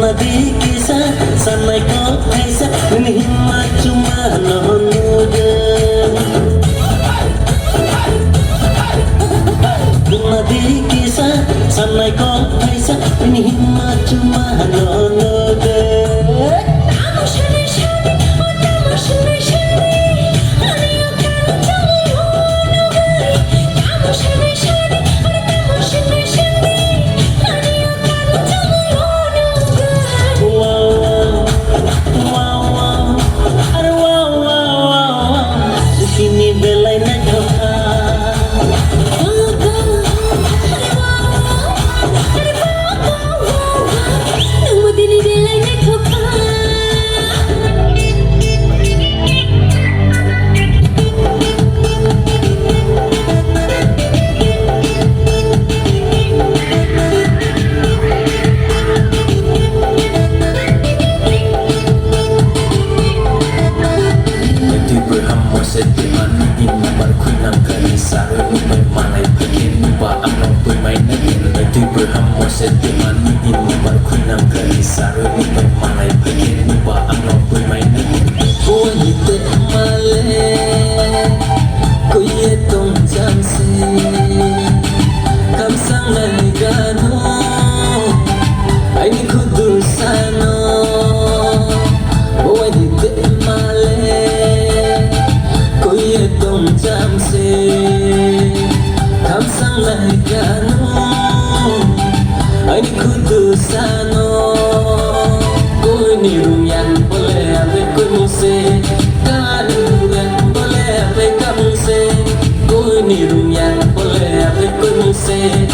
Nadi kisah sanai kau kaisa ini himmat cuma nonoga. Nadi kisah sanai kau kaisa ini himmat cuma nonoga. Setiman ini berkunang kalisaru ini malai bagian ubah anak bermain wanita malai kuye tong jamsi kamsang nagano aini kudur sano wanita malai kuye tong jamsi kamsang nagano Ani kudusano Koi nirung yang boleh ave koi muse Kanirung yang boleh ave kamuse Koi nirung yang boleh ave koi muse